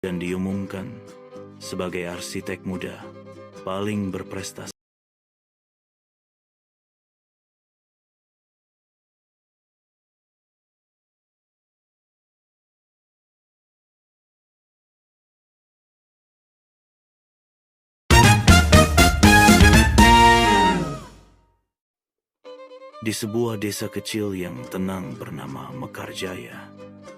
dan diumumkan sebagai arsitek muda paling berprestasi. Di sebuah desa kecil yang tenang bernama Mekarjaya,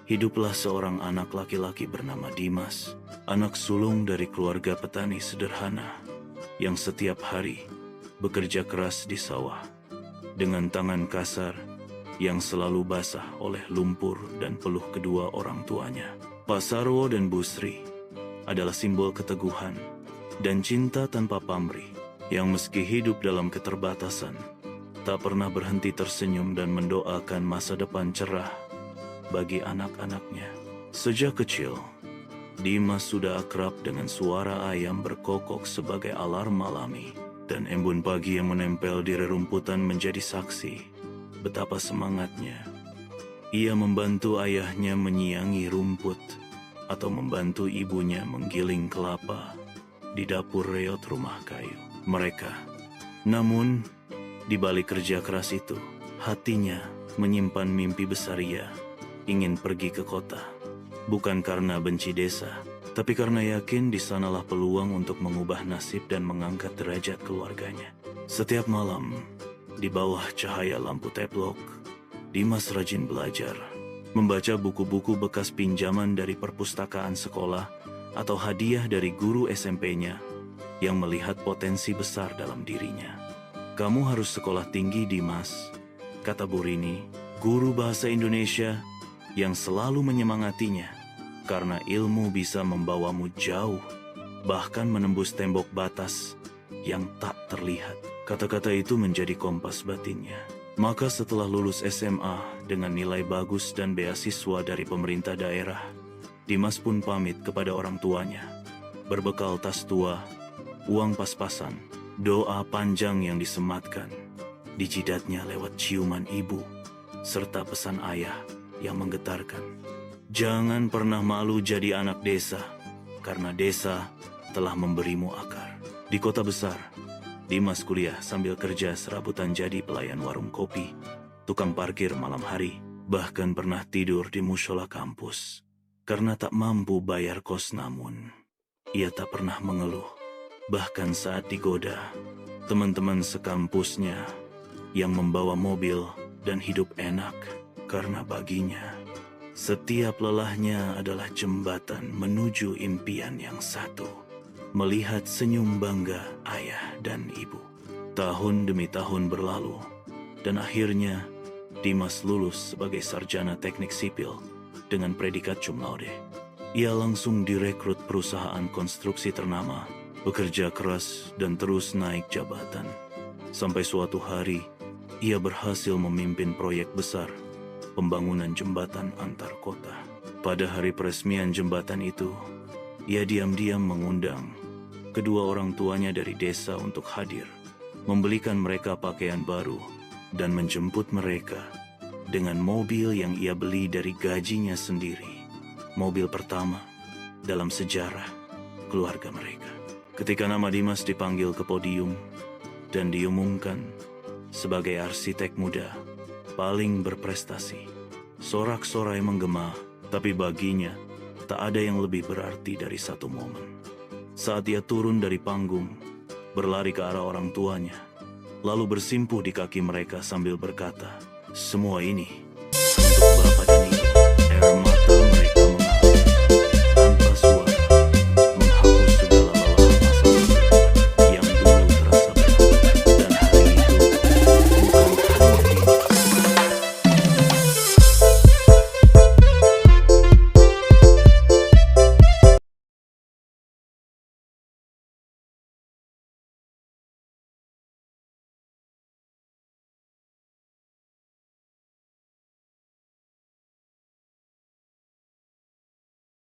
hiduplah seorang anak laki-laki bernama Dimas, anak sulung dari keluarga petani sederhana yang setiap hari bekerja keras di sawah dengan tangan kasar yang selalu basah oleh lumpur dan peluh kedua orang tuanya. Pak Sarwo dan Bu Sri adalah simbol keteguhan dan cinta tanpa pamrih yang meski hidup dalam keterbatasan, tak pernah berhenti tersenyum dan mendoakan masa depan cerah bagi anak-anaknya. Sejak kecil, Dimas sudah akrab dengan suara ayam berkokok sebagai alarm alami, dan embun pagi yang menempel di rerumputan menjadi saksi betapa semangatnya. Ia membantu ayahnya menyiangi rumput atau membantu ibunya menggiling kelapa di dapur reot rumah kayu mereka. Namun, di balik kerja keras itu, hatinya menyimpan mimpi besar. Ia ingin pergi ke kota, bukan karena benci desa, tapi karena yakin di sanalah peluang untuk mengubah nasib dan mengangkat derajat keluarganya. Setiap malam, di bawah cahaya lampu teplok, Dimas rajin belajar, membaca buku-buku bekas pinjaman dari perpustakaan sekolah atau hadiah dari guru SMP-nya yang melihat potensi besar dalam dirinya. "Kamu harus sekolah tinggi, Dimas," kata Bu Rini, guru bahasa Indonesia yang selalu menyemangatinya, "karena ilmu bisa membawamu jauh, bahkan menembus tembok batas yang tak terlihat." Kata-kata itu menjadi kompas batinnya. Maka setelah lulus SMA dengan nilai bagus dan beasiswa dari pemerintah daerah, Dimas pun pamit kepada orang tuanya, berbekal tas tua, uang pas-pasan, doa panjang yang disematkan di jidatnya lewat ciuman ibu, serta pesan ayah yang menggetarkan. "Jangan pernah malu jadi anak desa, karena desa telah memberimu akar." Di kota besar, Dimas kuliah sambil kerja serabutan jadi pelayan warung kopi, tukang parkir malam hari, bahkan pernah tidur di musola kampus. Karena tak mampu bayar kos, namun ia tak pernah mengeluh. Bahkan saat digoda teman-teman sekampusnya yang membawa mobil dan hidup enak, karena baginya setiap lelahnya adalah jembatan menuju impian yang satu, melihat senyum bangga ayah dan ibu. Tahun demi tahun berlalu, dan akhirnya Dimas lulus sebagai sarjana teknik sipil dengan predikat cum laude. Ia langsung direkrut perusahaan konstruksi ternama, bekerja keras dan terus naik jabatan. Sampai suatu hari, ia berhasil memimpin proyek besar, pembangunan jembatan antar kota. Pada hari peresmian jembatan itu, ia diam-diam mengundang kedua orang tuanya dari desa untuk hadir, membelikan mereka pakaian baru, dan menjemput mereka dengan mobil yang ia beli dari gajinya sendiri. Mobil pertama dalam sejarah keluarga mereka. Ketika nama Dimas dipanggil ke podium dan diumumkan sebagai arsitek muda paling berprestasi, sorak-sorai menggema, tapi baginya tak ada yang lebih berarti dari satu momen. Saat ia turun dari panggung, berlari ke arah orang tuanya, lalu bersimpuh di kaki mereka sambil berkata, "Semua ini